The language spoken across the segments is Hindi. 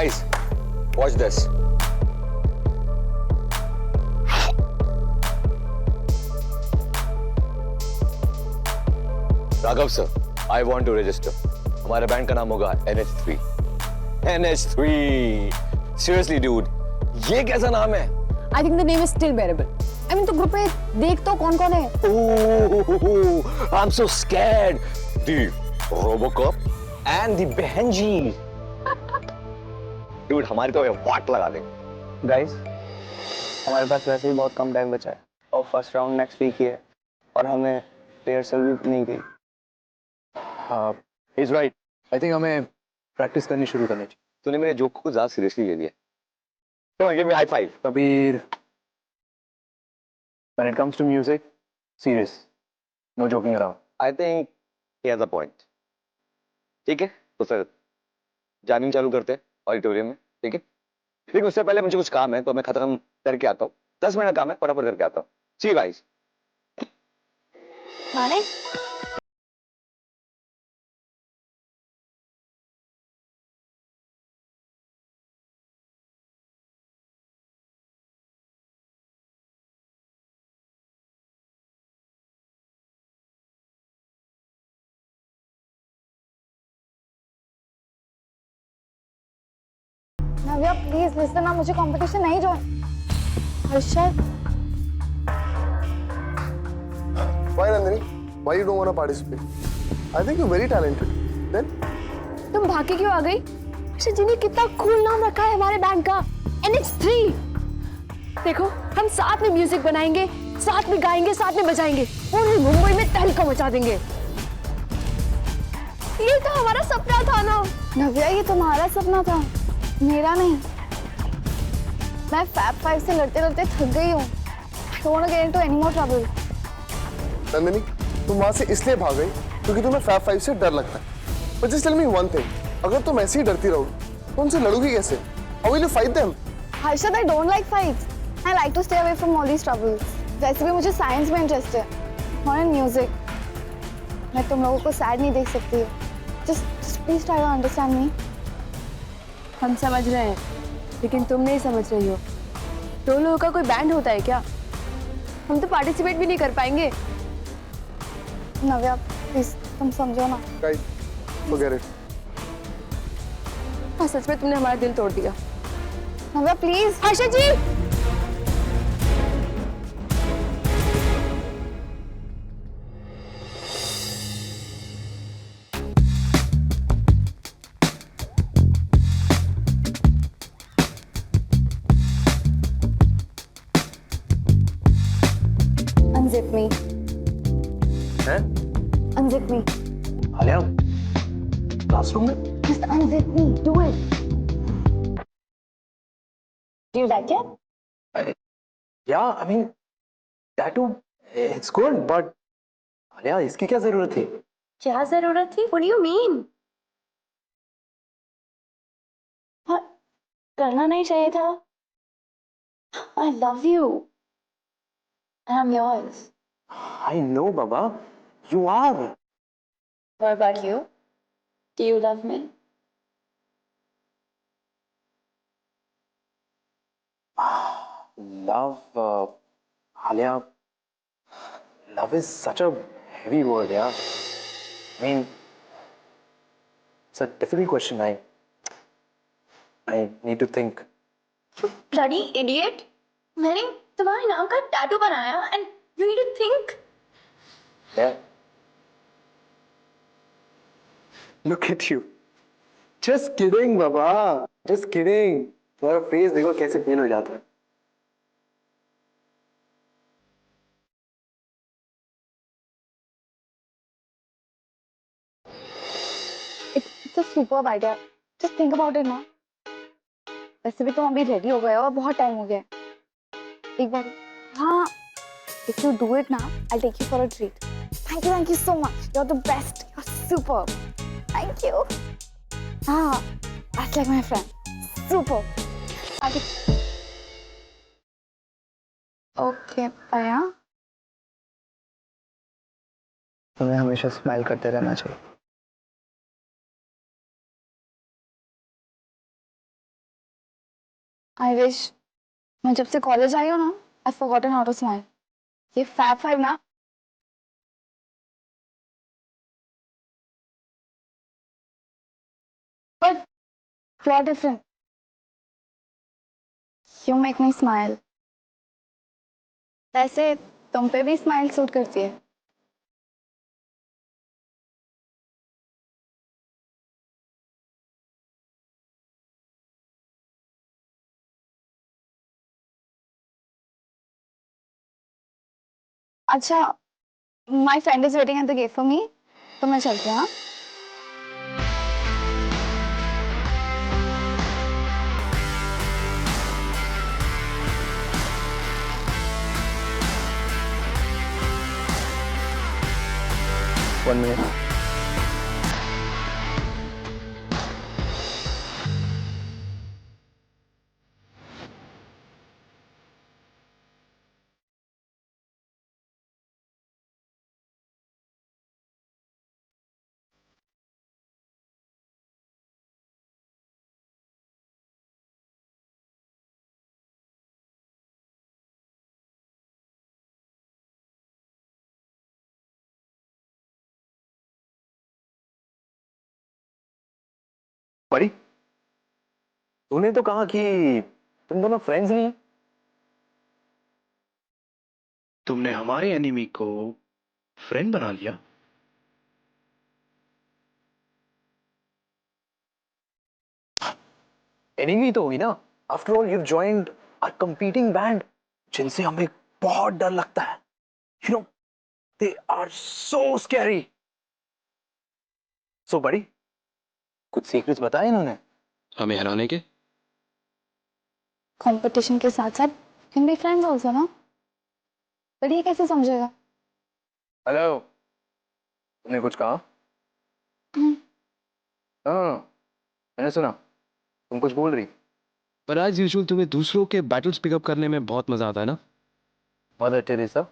Guys, watch this. Raghav sir, I want to register. हमारे बैंड का नाम होगा NH3. NH3. Seriously, dude, ये कैसा नाम है? I think the name is still bearable. I mean, तो ग्रुप में देख तो कौन कौन है? Oh, I'm so scared. The Robocop and the Benji. Dude, हमारी तो वाट लगा देंगे. गाइस, हमारे पास वैसे ही बहुत कम टाइम बचा है और फर्स्ट राउंड नेक्स्ट वीक ही है और हमें रिहर्सल भी नहीं गई। हाँ, he's right. I think हमें प्रैक्टिस करनी शुरू करनी चाहिए। तूने मेरे जोक को ज़्यादा सीरियसली ले लिया। Come on, give me high five. Kabir, when it comes to music, serious, no joking around. I think he has a point. ठीक है, तो फिर जामिंग चालू करते हैं ऑडिटोरियम में, ठीक है? लेकिन उससे पहले मुझे कुछ काम है, तो मैं खत्म करके आता हूँ। 10 मिनट काम है, फटाफट करके आता हूँ। See you guys. माने? नव्या प्लीज लिसन ना, मुझे कंपटीशन नहीं join. Harshad, Why Nandini? Why you don't want to participate? I think you're very talented. Then? तुम भागे क्यों आ गई? हर्षद जी ने कितना कूल नाम रखा है हमारे बैंड का, NH3। देखो, हम साथ में म्यूजिक बनाएंगे, साथ में गाएंगे, साथ में बजाएंगे, पूरी मुंबई में तहलका मचा देंगे। ये तो हमारा सपना था ना। नव्या, ये तुम्हारा सपना था, मेरा नहीं। मैं फैब 5 से लड़ते लड़ते थक गई हूँ। I don't want to get into any more trouble. Nandini, तुम वहां से इसलिए भाग गई क्योंकि तुम्हें फैब 5 से डर लगता है। But just tell me one thing, अगर तुम ऐसे ही डरती रहोगी, तो उनसे लड़ोगी कैसे? How will you fight them? Harshad, I don't like fights. I like to stay away from all these troubles. वैसे भी मुझे साइंस में इंटरेस्ट है, और इन म्यूजिक। मैं तुम लोगों को सैड नहीं देख सकती। Just please try to understand me. हम समझ रहे हैं, लेकिन तुम नहीं समझ रही हो। दो लोगों का कोई बैंड होता है क्या? हम तो पार्टिसिपेट भी नहीं कर पाएंगे। नव्या प्लीज, तुम समझो ना। Guys, forget it. हाँ, सच में तुमने हमारा दिल तोड़ दिया। Navya please. Harshad ji, unzip me. हैं? Unzip me. आलिया, क्लासरूम में? Just unzip me. Do it. Do you like it? Yeah, I mean, tattoo, it's good, but Alia, इसकी क्या जरूरत थी? क्या जरूरत थी? What do you mean? हाँ, करना नहीं चाहिए था। I love you. And I'm yours. I know, Baba, you are. What about you? Do you love me? Love, Alia, love is such a heavy word, yeah. I mean, it's a difficult question. I need to think. You bloody idiot! मैंने तुम्हारे नाम का टैटू बनाया and you need to think. Yeah. Look at you. Just kidding, Baba. Just kidding. तुम्हारा फेस देखो कैसे फील हो जाता है. It's a superb idea. Just think about it now. वैसे भी तुम अभी रेडी हो गए हो और बहुत टाइम हो गया है। एक बार हाँ, if you do it now, I'll take you for a treat. Thank you so much. You're the best. You're superb. Thank you. हाँ, that's like my friend. Superb. Okay, पाया। तुम्हें हमेशा स्माइल करते रहना चाहिए। आई विश मैं जब से कॉलेज आई हूँ ना, I forgotten how to smile. ये फैब फाइव ना, but flaw different. You make me smile. वैसे तुम पे भी स्माइल सूट करती है। अच्छा, my friend is waiting at the gate for me, तो मैं चलती हूँ, हाँ? One minute. परी, तूने तो कहा कि तुम दोनों फ्रेंड्स नहीं हैं। तुमने हमारे एनिमी को फ्रेंड बना लिया। एनिमी तो हुई ना। After all you joined a competing band जिनसे हमें बहुत डर लगता है। You know, they are so scary. So बड़ी, कुछ सीक्रेट्स बताए इन्होंने हमें हराने के? कंपटीशन के साथ साथ कैन बी फ्रेंड्स आल्सो ना, पर ये कैसे समझेगा? हेलो, तुमने कुछ कहा? हाँ, मैंने सुना तुम कुछ बोल रही। पर एज यूजुअल तुम्हें दूसरों के बैटल्स पिकअप करने में बहुत मजा आता है ना? मदर टेरेसा,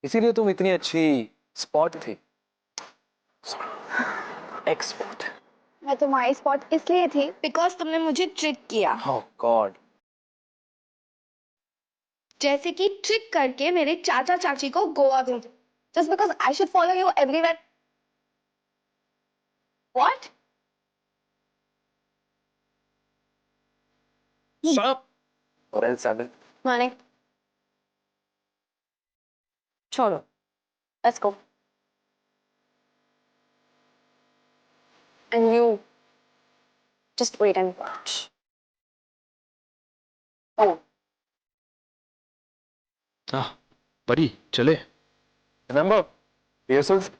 इसीलिए तुम इतनी अच्छी स्पॉट थी। एक्सपोर्ट। मैं तुम्हारी स्पॉट इसलिए थी बिकॉज तुमने मुझे ट्रिक किया, ओह गॉड। जैसे कि ट्रिक करके मेरे चाचा चाची को गोवा भेज, just because I should follow you everywhere. What? सब वेल सेड। माने छोड़ो, let's go. And you just wait and watch. हाँ, परी चले। Remember rehearsals.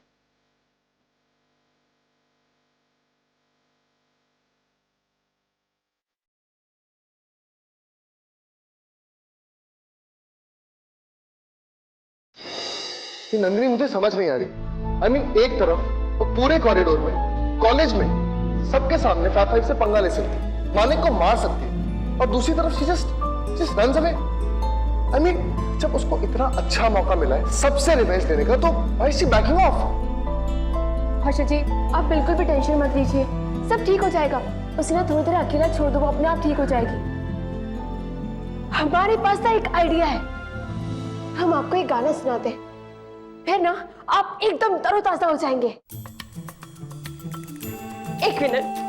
कि नंदिनी मुझे समझ नहीं आ रही। आई मीन एक तरफ वो पूरे कॉरिडोर में, कॉलेज में, सबके सामने फैब फाइव से पंगा ले सकती, मालिक को मार सकती, और दूसरी तरफ she just runs away. I mean जब उसको इतना अच्छा मौका मिला है सबसे रिवेंज लेने का, तो why is she backing off? Harshad ji, आप बिल्कुल भी टेंशन मत लीजिए, सब ठीक हो जाएगा। उसे ना थोड़ी देर अकेला छोड़ दो, वो अपने आप ठीक हो जाएगी। हमारे पास ना एक आइडिया है, हम आपको एक गाना सुनाते हैं, फिर ना आप एकदम तरोताजा हो जाएंगे। एक मिनट।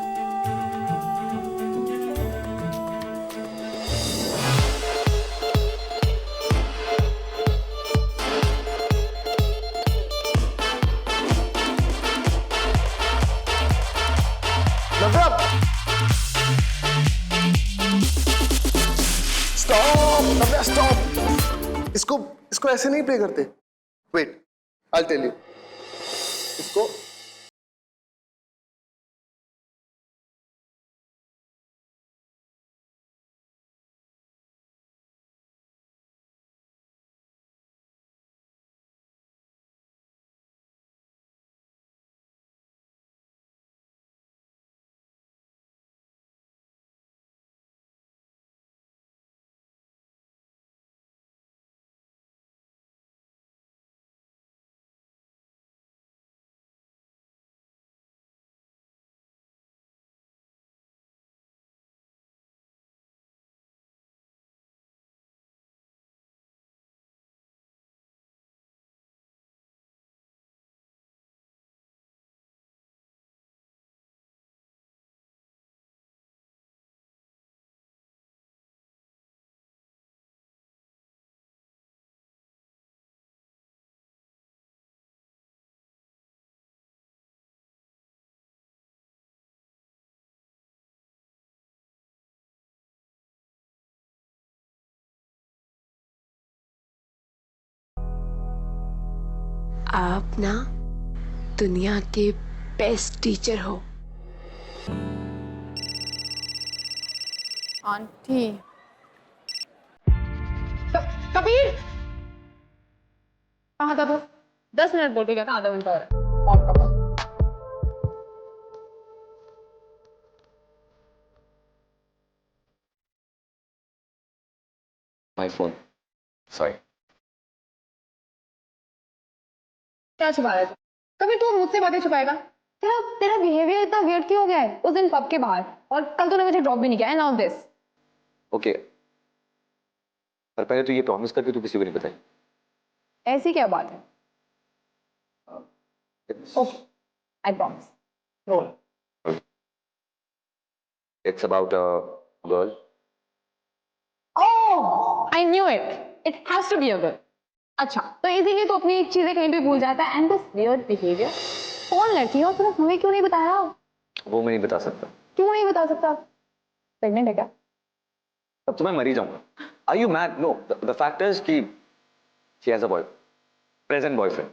स्टॉप नव्या, स्टॉप। इसको इसको ऐसे नहीं प्ले करते। Wait, I tell you. इसको आप ना दुनिया के बेस्ट टीचर हो। आंटी कबीर कहाँ था तू? 10 मिनट बोल के गया था, आधा घंटा हो रहा है। My phone, sorry. क्या छुपा रहा है? कभी तू मुझसे बातें छुपाएगा? तेरा तेरा बिहेवियर इतना वियर्ड क्यों हो गया है? उस दिन पब के बाहर, और कल तूने मुझे ड्रॉप भी नहीं किया। Now this. ओके, पर पहले तो ये प्रॉमिस करके तू किसी को नहीं बताई। ऐसी क्या बात है? Okay, I promise. Role. It's about a girl. Oh, I knew it. It has to be a girl. अच्छा, तो इसीलिए तो अपनी चीजें कहीं भी भूल जाता है। And this weird behaviour. कौन लड़की है और तूने हमें क्यों नहीं बताया? वो मैं नहीं बता सकता। क्यों नहीं बता सकता? प्रेग्नेंट है क्या? अब तो मैं मर ही जाऊंगा। Are you mad? No. The fact is कि she has a boy, present boyfriend,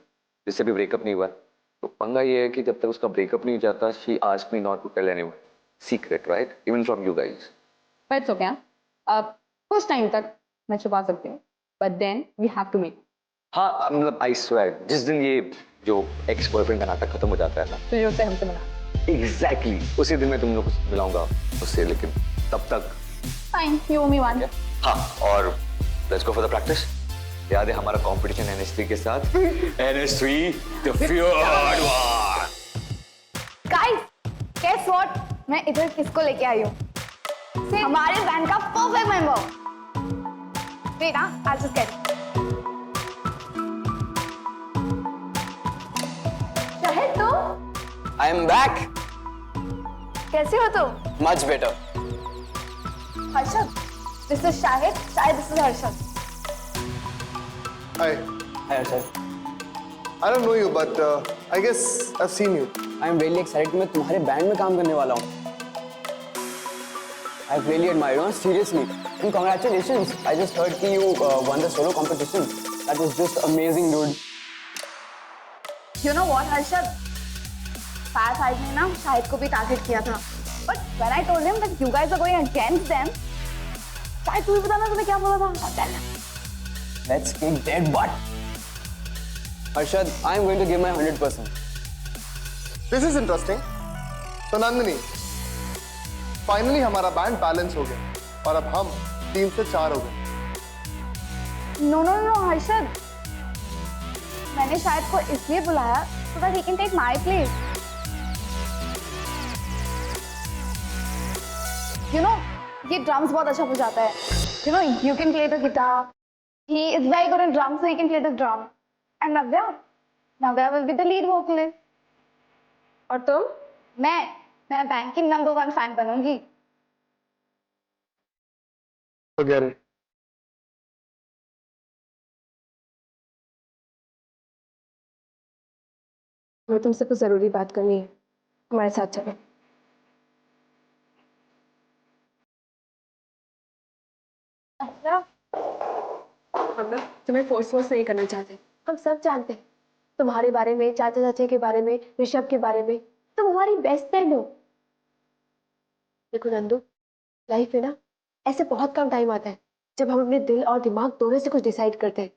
जिससे भी ब्रेकअप नहीं हुआ। तो पंगा ये है कि जब तक उसका ब्रेकअप नहीं जाता, she asked me not to tell anyone. Secret, right? Even from you guys. पर इट्स ओके। अब कुछ टाइम तक मैं छुपा सकती हूँ, but then we have to meet. हाँ, मतलब I swear, जिस दिन ये जो एक्स बॉयफ्रेंड का नाटक खत्म हो जाता है ना, तो जो उससे हमसे मिला। एग्जैक्टली उसी दिन मैं तुम लोग को मिलाऊंगा उससे, लेकिन तब तक fine, you owe me one. हाँ। और let's go for the practice. याद है हमारा कंपटीशन NH3 के साथ? NH3 the feared one. Guys, guess what? मैं इधर किसको लेके आई हूँ? हमारे बैंड का perfect member. Wait, I just get. Shahid तुम? I am back. कैसे हो तुम? Much better. Harshad, this is Shahid, Shahid this is Harshad. Hi. Hi sir. I don't know you, but I guess I've seen you. I am really excited. मैं तुम्हारे बैंड में काम करने वाला हूँ। I really admire you, seriously. And congratulations. I just heard that you won the solo competition. That was just amazing, dude. You know what, Harshad? Fire side ने ना शाहिद को भी टारगेट किया था, but when I told him that you guys are going against them, Shahid तू भी बताना तुम्हें क्या बोला था? Let's kick their butt. Arshad, I am going to give my 100%. This is interesting. So Nandini, finally हमारा बैंड बैलेंस हो गया और अब हम 3 से 4 हो गए। नो नो नो हर्षद, मैंने शाहिद को इसलिए बुलाया so that he can take my place. You know, ये ड्रम्स बहुत अच्छा बजाता है। You know, you can play the guitar. He is very good in drums, so he can play the drum. And Navya will be the lead vocalist. और तुम? मैं बैंक की नंबर 1 फैन बनूंगी। Forget it. मैं तुमसे कुछ जरूरी बात करनी है, हमारे साथ चलो। अच्छा, हम ना तुम्हें फोर्स नहीं करना चाहते। हम सब जानते हैं तुम्हारे बारे में, चाचा चाची के बारे में, ऋषभ के बारे में। तुम हमारी बेस्ट फ्रेंड हो। देखो नंदू, लाइफ में ना ऐसे बहुत कम टाइम आता है जब हम अपने दिल और दिमाग दोनों से कुछ डिसाइड करते हैं।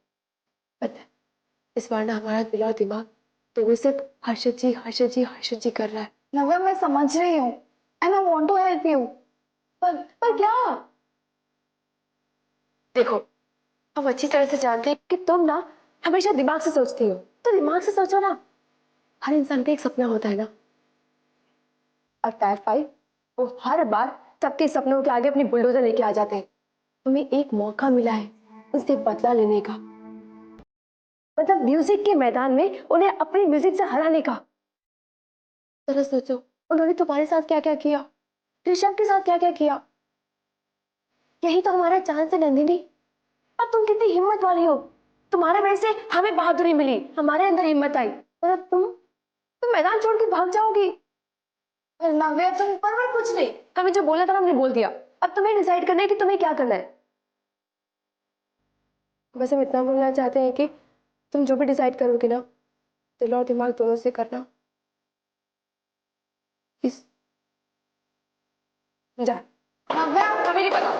पता है, इस बार ना हमारा दिल और दिमाग दोनों सिर्फ हर्षद जी हर्षद जी हर्षद जी कर रहा है। नव्या मैं समझ रही हूँ and I want to help you. पर क्या? देखो, हम अच्छी तरह से जानते हैं कि तुम ना हमेशा दिमाग से सोचती हो, तो दिमाग से सोचो ना। हर इंसान का एक सपना होता है ना, और पैर फाइव वो हर बार सबके सपनों के आगे अपनी बुलडोजर लेके आ जाते हैं। तुम्हें एक मौका मिला है उनसे बदला लेने का, मतलब म्यूजिक के मैदान में उन्हें अपनी म्यूजिक से हराने का। जरा सोचो, उन्होंने तुम्हारे साथ क्या क्या किया, ऋषभ के साथ क्या क्या किया। यही तो हमारा चांस है नंदिनी। और तुम कितनी हिम्मत वाली हो, तुम्हारे वजह से हमें बहादुरी मिली, हमारे अंदर हिम्मत आई, और अब तुम मैदान छोड़ के भाग जाओगी। नव्या तुम पर मैं कुछ नहीं, हमें जो बोला था हमने बोल दिया। अब तुम्हें डिसाइड करना है कि तुम्हें क्या करना है। बस हम इतना बोलना चाहते हैं कि तुम जो भी डिसाइड करोगे ना, दिल और दिमाग दोनों से करना प्लीज। जा हमें नहीं पता।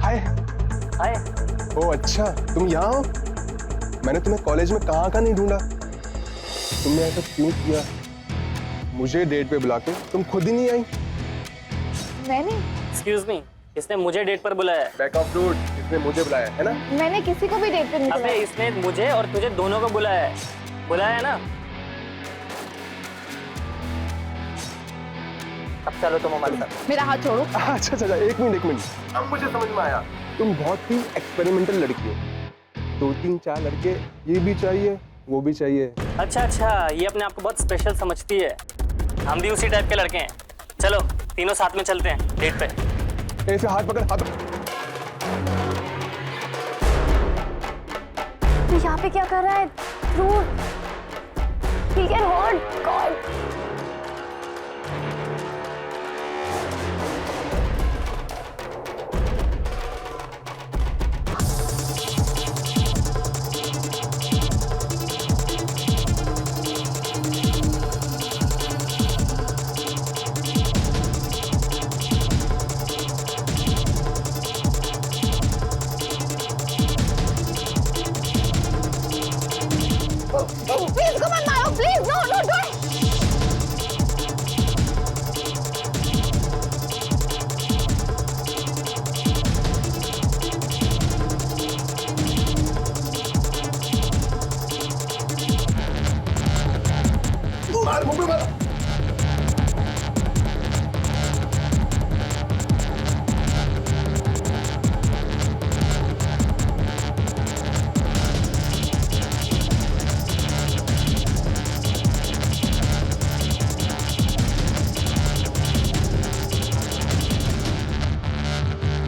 हाय। हाय। ओ अच्छा, तुम यहाँ हो? मैंने तुम्हें कॉलेज में कहाँ का नहीं ढूंढा। तुमने ऐसा क्यों किया? मुझे डेट पे बुला के तुम खुद ही नहीं आई। मैंने एक्सक्यूज मी, इसने मुझे डेट पर बुलाया है। बैक ऑफ रूट, इसने मुझे बुलाया है ना? मैंने किसी को भी डेट पे नहीं अबे बुलाया। इसने मुझे और तुझे दोनों को बुलाया है। बुलाया है ना? अब चलो तुम हमारे साथ। मेरा हाथ छोड़ो। अच्छा अच्छा, एक मिनट। अब मुझे समझ में आया, तुम बहुत ही एक्सपेरिमेंटल लड़की हो। 2-3-4 लड़के ये भी चाहिए वो भी चाहिए। अच्छा अच्छा, ये अपने आप को बहुत स्पेशल समझती है। हम भी उसी टाइप के लड़के हैं। चलो तीनों साथ में चलते हैं डेट पे। ऐसे हाथ पकड़, हाथ पकड़। तू यहाँ पे क्या कर रहा है? Dude, he can hurt. God.